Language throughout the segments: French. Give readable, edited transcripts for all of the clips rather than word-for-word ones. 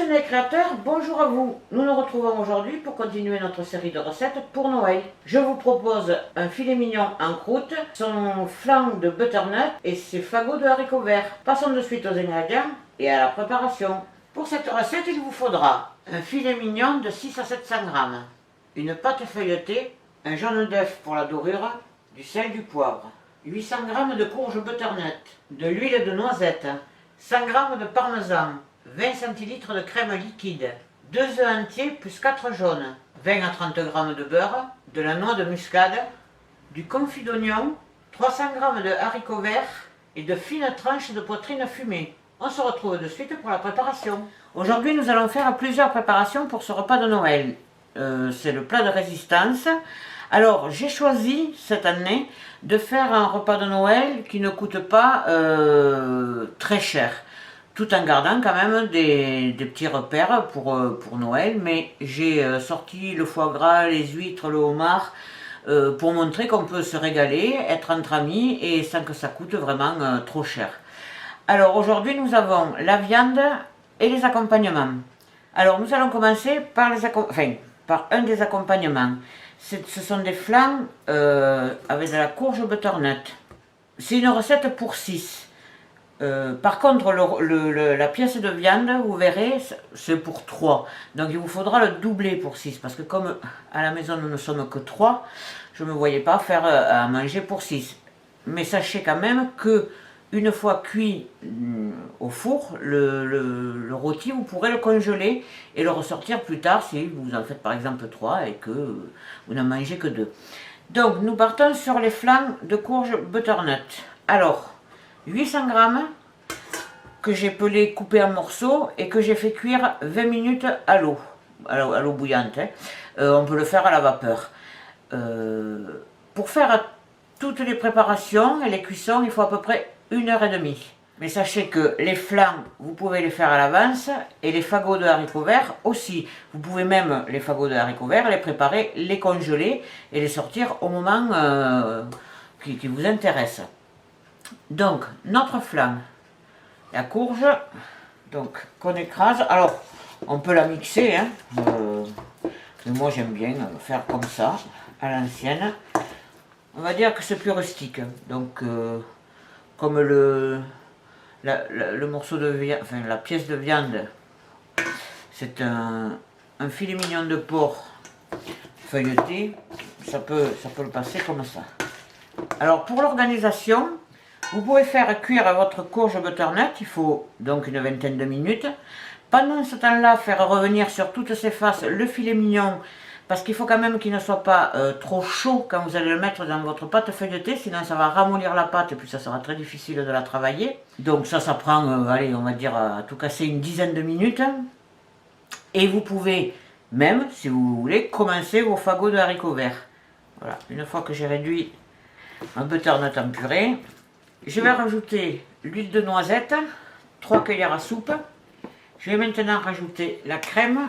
mes créateurs, bonjour à vous. Nous nous retrouvons aujourd'hui pour continuer notre série de recettes pour Noël. Je vous propose un filet mignon en croûte, son flan de butternut et ses fagots de haricots verts. Passons de suite aux ingrédients et à la préparation. Pour cette recette, il vous faudra un filet mignon de 6 à 700 grammes, une pâte feuilletée, un jaune d'œuf pour la dorure, du sel, du poivre, 800 g de courge butternut, de l'huile de noisette, 100 g de parmesan, 20 centilitres de crème liquide, 2 œufs entiers plus 4 jaunes, 20 à 30 g de beurre, de la noix de muscade, du confit d'oignon, 300 g de haricots verts et de fines tranches de poitrine fumée. On se retrouve de suite pour la préparation. Aujourd'hui, nous allons faire plusieurs préparations pour ce repas de Noël. C'est le plat de résistance. Alors, j'ai choisi cette année de faire un repas de Noël qui ne coûte pas très cher, tout en gardant quand même des petits repères pour Noël. Mais j'ai sorti le foie gras, les huîtres, le homard, pour montrer qu'on peut se régaler, être entre amis et sans que ça coûte vraiment trop cher. Alors aujourd'hui, nous avons la viande et les accompagnements. Alors nous allons commencer par un des accompagnements. Ce sont des flans avec de la courge butternut. C'est une recette pour 6. Par contre, la pièce de viande, vous verrez, c'est pour 3. Donc il vous faudra le doubler pour 6. Parce que comme à la maison nous ne sommes que 3, je ne me voyais pas faire à manger pour 6. Mais sachez quand même que une fois cuit au four, le rôti, vous pourrez le congeler et le ressortir plus tard si vous en faites par exemple 3 et que vous n'en mangez que 2. Donc nous partons sur les flans de courge butternut. Alors, 800 g que j'ai pelé, coupé en morceaux et que j'ai fait cuire 20 minutes à l'eau bouillante. Hein. On peut le faire à la vapeur. Pour faire toutes les préparations et les cuissons, il faut à peu près 1h30. Mais sachez que les flans, vous pouvez les faire à l'avance et les fagots de haricots verts aussi. Vous pouvez même, les fagots de haricots verts, les préparer, les congeler et les sortir au moment qui vous intéresse. Donc, notre flan, la courge, donc qu'on écrase. Alors, on peut la mixer, hein, mais moi j'aime bien faire comme ça, à l'ancienne. On va dire que c'est plus rustique. Donc, comme le morceau de viande, enfin la pièce de viande, c'est un filet mignon de porc feuilleté, ça peut le passer comme ça. Alors pour l'organisation, vous pouvez faire cuire votre courge butternut, il faut donc une vingtaine de minutes. Pendant ce temps-là, faire revenir sur toutes ses faces le filet mignon, parce qu'il faut quand même qu'il ne soit pas trop chaud quand vous allez le mettre dans votre pâte feuilletée, sinon ça va ramollir la pâte et puis ça sera très difficile de la travailler. Donc ça prend, allez, on va dire à tout casser une dizaine de minutes. Et vous pouvez même, si vous voulez, commencer vos fagots de haricots verts. Voilà, une fois que j'ai réduit un butternut en purée, je vais rajouter l'huile de noisette, 3 cuillères à soupe. Je vais maintenant rajouter la crème,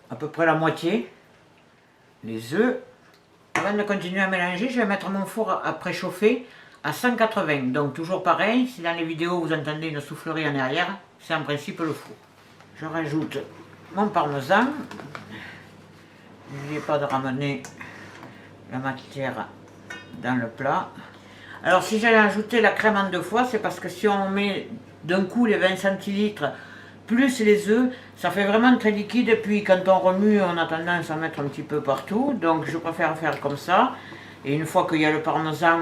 à peu près la moitié, les œufs. Avant de continuer à mélanger, je vais mettre mon four à préchauffer à 180. Donc toujours pareil, si dans les vidéos vous entendez une soufflerie en arrière, c'est en principe le four. Je rajoute mon parmesan. N'oubliez pas de ramener la matière dans le plat. Alors si j'ai ajouté la crème en 2 fois, c'est parce que si on met d'un coup les 20 centilitres plus les œufs, ça fait vraiment très liquide, et puis quand on remue, on a tendance à mettre un petit peu partout, donc je préfère faire comme ça. Et une fois qu'il y a le parmesan,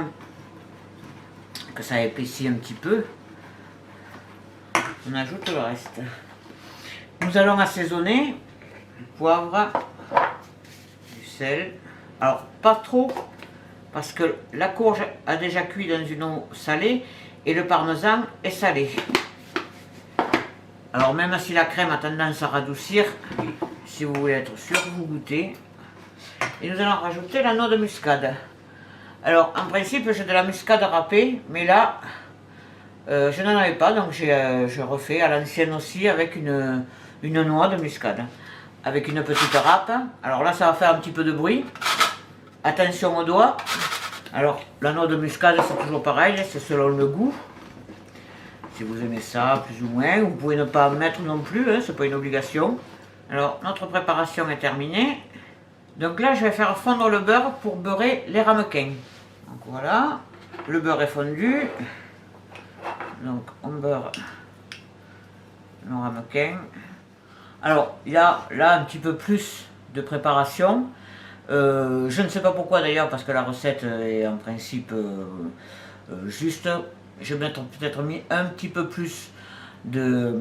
que ça épaissit un petit peu, on ajoute le reste. Nous allons assaisonner du poivre, du sel, alors pas trop, parce que la courge a déjà cuit dans une eau salée, et le parmesan est salé. Alors même si la crème a tendance à radoucir, si vous voulez être sûr, vous goûtez. Et nous allons rajouter la noix de muscade. Alors en principe j'ai de la muscade râpée, mais là je n'en avais pas, donc je refais à l'ancienne aussi avec une noix de muscade. Avec une petite râpe. Alors là ça va faire un petit peu de bruit. Attention aux doigts. Alors la noix de muscade c'est toujours pareil, c'est selon le goût. Si vous aimez ça, plus ou moins, vous pouvez ne pas en mettre non plus, hein, c'est pas une obligation. Alors, notre préparation est terminée. Donc là, je vais faire fondre le beurre pour beurrer les ramequins. Donc voilà, le beurre est fondu. Donc on beurre nos ramequins. Alors, il y a là un petit peu plus de préparation. Je ne sais pas pourquoi d'ailleurs, parce que la recette est en principe juste. Je vais peut-être mis un petit peu plus de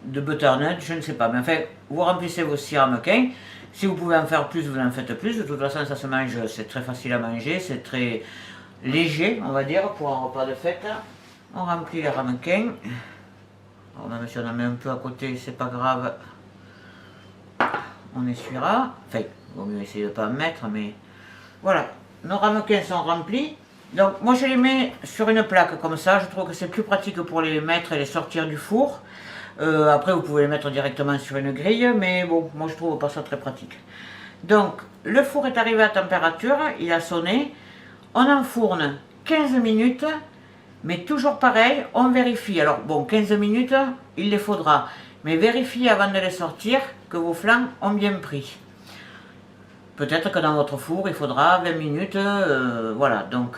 butternut, je ne sais pas. Mais enfin, vous remplissez vos 6 ramequins. Si vous pouvez en faire plus, vous en faites plus. De toute façon, ça se mange, c'est très facile à manger, c'est très léger, on va dire, pour un repas de fête. On remplit les ramequins. Alors, même si on en met un peu à côté, c'est pas grave. On essuiera. Enfin, il vaut mieux essayer de ne pas en mettre, mais voilà. Nos ramequins sont remplis. Donc, moi, je les mets sur une plaque comme ça. Je trouve que c'est plus pratique pour les mettre et les sortir du four. Après, vous pouvez les mettre directement sur une grille, mais bon, moi, je trouve pas ça très pratique. Donc, le four est arrivé à température, il a sonné. On enfourne 15 minutes. Mais toujours pareil, on vérifie. Alors bon, 15 minutes, il les faudra. Mais vérifiez avant de les sortir que vos flancs ont bien pris. Peut-être que dans votre four, il faudra 20 minutes. Voilà, donc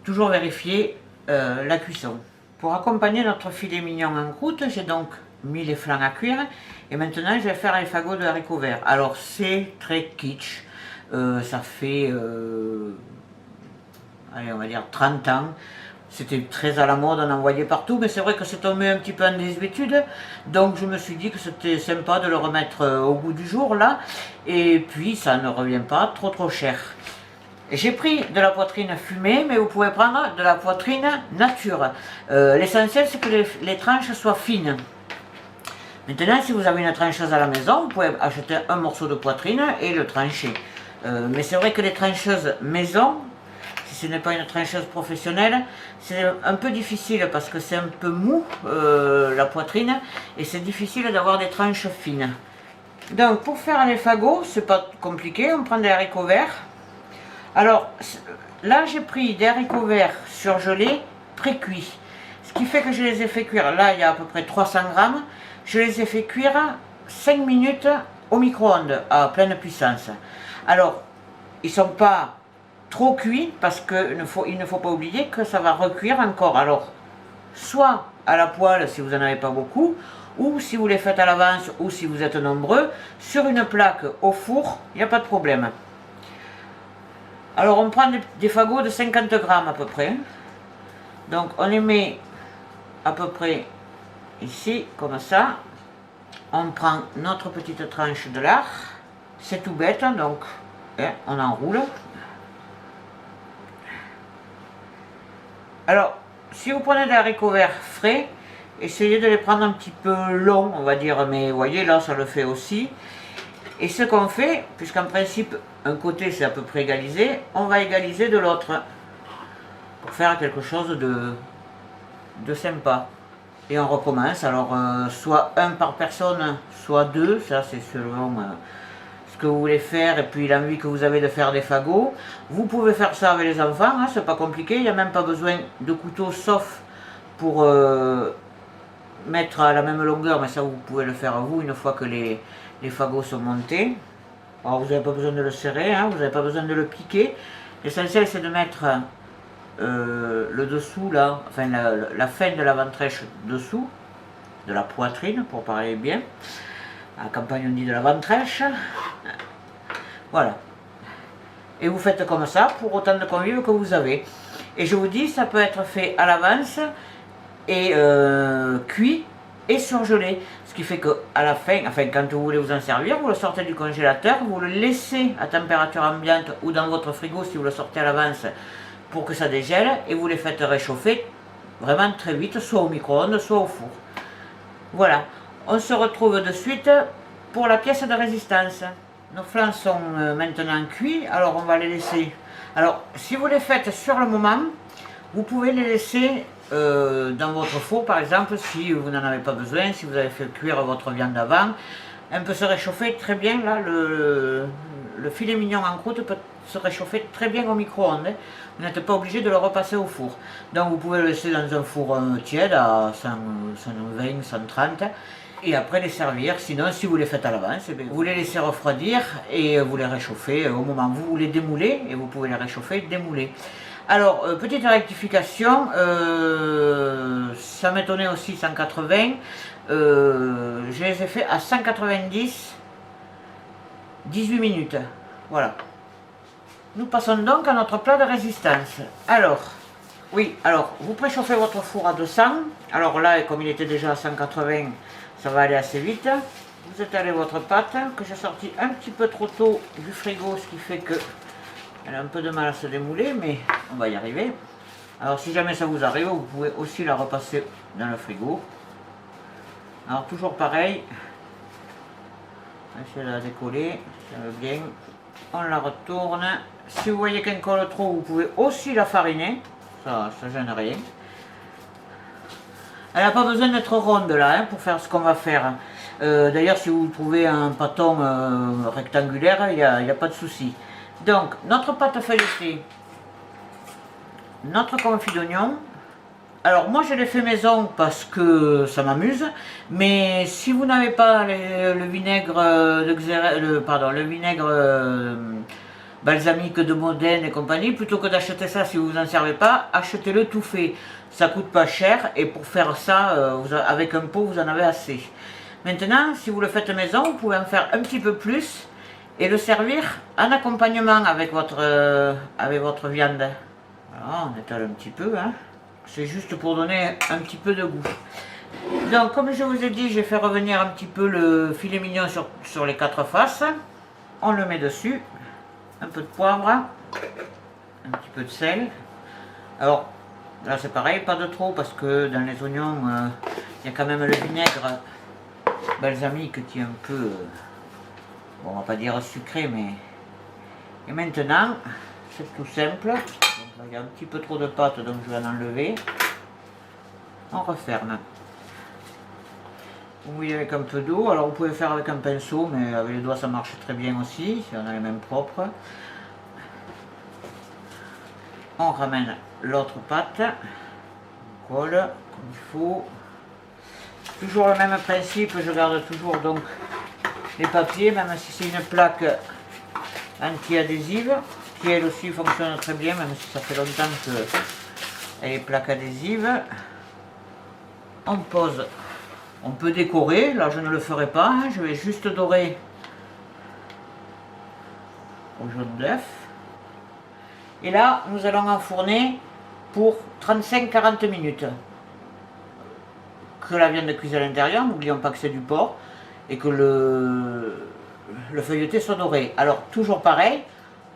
toujours vérifier la cuisson. Pour accompagner notre filet mignon en croûte, j'ai donc mis les flancs à cuire. Et maintenant, je vais faire les fagots de haricots verts. Alors c'est très kitsch. Ça fait, allez, on va dire 30 ans. C'était très à la mode, on en voyait partout, mais c'est vrai que c'est tombé un petit peu en désuétude, donc je me suis dit que c'était sympa de le remettre au goût du jour là, et puis ça ne revient pas trop cher. J'ai pris de la poitrine fumée, mais vous pouvez prendre de la poitrine nature. L'essentiel c'est que les tranches soient fines. Maintenant, si vous avez une trancheuse à la maison, vous pouvez acheter un morceau de poitrine et le trancher. Mais c'est vrai que les trancheuses maison, si ce n'est pas une trancheuse professionnelle, c'est un peu difficile parce que c'est un peu mou la poitrine et c'est difficile d'avoir des tranches fines. Donc pour faire les fagots, c'est pas compliqué, on prend des haricots verts. Alors là j'ai pris des haricots verts surgelés, pré-cuits. Ce qui fait que je les ai fait cuire, là il y a à peu près 300 grammes, je les ai fait cuire 5 minutes au micro-ondes à pleine puissance. Alors ils ne sont pas trop cuit parce qu'il ne faut pas oublier que ça va recuire encore. Alors, soit à la poêle si vous n'en avez pas beaucoup, ou si vous les faites à l'avance, ou si vous êtes nombreux, sur une plaque au four, il n'y a pas de problème. Alors, on prend des fagots de 50 grammes à peu près. Donc, on les met à peu près ici, comme ça. On prend notre petite tranche de lard. C'est tout bête, donc on enroule. Alors, si vous prenez des haricots verts frais, essayez de les prendre un petit peu longs, on va dire, mais vous voyez, là, ça le fait aussi. Et ce qu'on fait, puisqu'en principe, un côté c'est à peu près égalisé, on va égaliser de l'autre, pour faire quelque chose de sympa. Et on recommence, alors soit un par personne, soit deux, ça c'est selon ce que vous voulez faire et puis l'envie que vous avez de faire des fagots. Vous pouvez faire ça avec les enfants, hein, c'est pas compliqué, il n'y a même pas besoin de couteau sauf pour mettre à la même longueur, mais ça vous pouvez le faire vous une fois que les fagots sont montés. Alors vous n'avez pas besoin de le serrer, hein, vous n'avez pas besoin de le piquer. L'essentiel c'est de mettre le dessous là, enfin la fin de la ventrèche dessous, de la poitrine pour parler bien. À la campagne on dit de la ventrèche. Voilà. Et vous faites comme ça pour autant de convives que vous avez. Et je vous dis, ça peut être fait à l'avance et cuit et surgelé. Ce qui fait qu'à la fin, enfin quand vous voulez vous en servir, vous le sortez du congélateur, vous le laissez à température ambiante ou dans votre frigo si vous le sortez à l'avance pour que ça dégèle et vous les faites réchauffer vraiment très vite, soit au micro-ondes, soit au four. Voilà. On se retrouve de suite pour la pièce de résistance. Nos flancs sont maintenant cuits, alors on va les laisser. Alors, si vous les faites sur le moment, vous pouvez les laisser dans votre four, par exemple, si vous n'en avez pas besoin, si vous avez fait cuire votre viande avant. Elle peut se réchauffer très bien, là, le filet mignon en croûte peut se réchauffer très bien au micro-ondes. Vous n'êtes pas obligé de le repasser au four. Donc vous pouvez le laisser dans un four tiède à 120, 130 et après les servir. Sinon, si vous les faites à l'avance, vous les laissez refroidir et vous les réchauffez au moment où vous les démoulez et vous pouvez les réchauffer et démouler. Alors, petite rectification, ça m'étonnait aussi 180, je les ai fait à 190, 18 minutes, voilà. Nous passons donc à notre plat de résistance. Alors, vous préchauffez votre four à 200, alors là, comme il était déjà à 180, ça va aller assez vite. Vous étalez votre pâte, que j'ai sorti un petit peu trop tôt du frigo, ce qui fait que elle a un peu de mal à se démouler, mais on va y arriver. Alors si jamais ça vous arrive, vous pouvez aussi la repasser dans le frigo. Alors toujours pareil, essayez de la décoller, ça va bien. On la retourne. Si vous voyez qu'elle colle trop, vous pouvez aussi la fariner, ça gêne rien. Elle n'a pas besoin d'être ronde là, pour faire ce qu'on va faire. D'ailleurs, si vous trouvez un pâton rectangulaire, il n'y a pas de souci. Donc, notre pâte feuilletée, notre confit d'oignon. Alors, moi je l'ai fait maison parce que ça m'amuse, mais si vous n'avez pas le vinaigre le vinaigre balsamique de Modène et compagnie, plutôt que d'acheter ça, si vous n'en servez pas, achetez-le tout fait. Ça coûte pas cher et pour faire ça, avec un pot, vous en avez assez. Maintenant, si vous le faites maison, vous pouvez en faire un petit peu plus et le servir en accompagnement avec votre viande. Voilà, on étale un petit peu, hein. C'est juste pour donner un petit peu de goût. Donc, comme je vous ai dit, j'ai fait revenir un petit peu le filet mignon sur les 4 faces. On le met dessus. Un peu de poivre, un petit peu de sel. Alors, là c'est pareil, pas de trop, parce que dans les oignons, il y a quand même le vinaigre balsamique qui est un peu... bon, on va pas dire sucré, mais... Et maintenant, c'est tout simple. Donc là, il y a un petit peu trop de pâte, donc je vais en enlever. On referme. Vous mouillez avec un peu d'eau. Alors vous pouvez faire avec un pinceau, mais avec les doigts ça marche très bien aussi, si on a les mains propres. On ramène l'autre pâte. On colle comme il faut. Toujours le même principe, je garde toujours donc les papiers, même si c'est une plaque anti-adhésive, qui elle aussi fonctionne très bien, même si ça fait longtemps qu'elle est plaque adhésive. On pose, on peut décorer, là je ne le ferai pas, hein, je vais juste dorer au jaune d'œuf. Et là, nous allons enfourner pour 35-40 minutes. Que la viande cuise à l'intérieur, n'oublions pas que c'est du porc, et que le feuilleté soit doré. Alors, toujours pareil,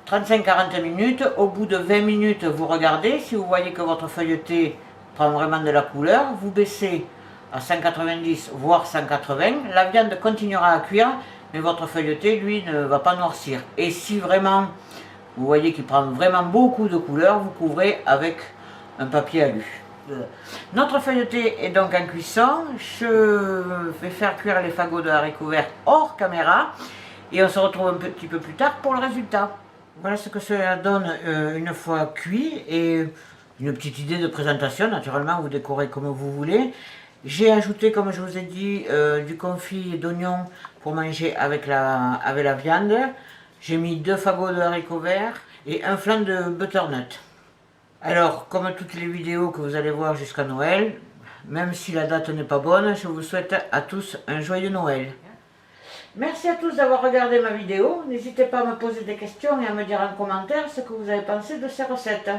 35-40 minutes, au bout de 20 minutes, vous regardez, si vous voyez que votre feuilleté prend vraiment de la couleur, vous baissez à 190 voire 180, la viande continuera à cuire, mais votre feuilleté, lui, ne va pas noircir. Et si vraiment, vous voyez qu'il prend vraiment beaucoup de couleur, vous couvrez avec un papier alu. Notre feuilleté est donc en cuisson. Je vais faire cuire les fagots de haricots verts hors caméra et on se retrouve un petit peu plus tard pour le résultat. Voilà ce que cela donne une fois cuit et une petite idée de présentation. Naturellement, vous décorez comme vous voulez. J'ai ajouté, comme je vous ai dit, du confit d'oignon pour manger avec la viande. J'ai mis 2 fagots de haricots verts et un flanc de butternut. Alors, comme toutes les vidéos que vous allez voir jusqu'à Noël, même si la date n'est pas bonne, je vous souhaite à tous un joyeux Noël. Merci à tous d'avoir regardé ma vidéo. N'hésitez pas à me poser des questions et à me dire en commentaire ce que vous avez pensé de ces recettes.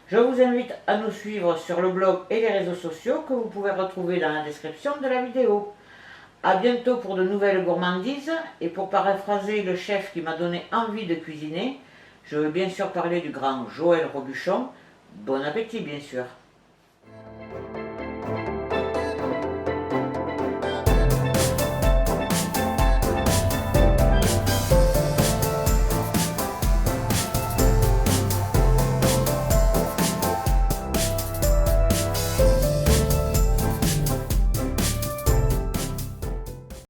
Je vous invite à nous suivre sur le blog et les réseaux sociaux que vous pouvez retrouver dans la description de la vidéo. A bientôt pour de nouvelles gourmandises, et pour paraphraser le chef qui m'a donné envie de cuisiner, je veux bien sûr parler du grand Joël Robuchon. Bon appétit bien sûr.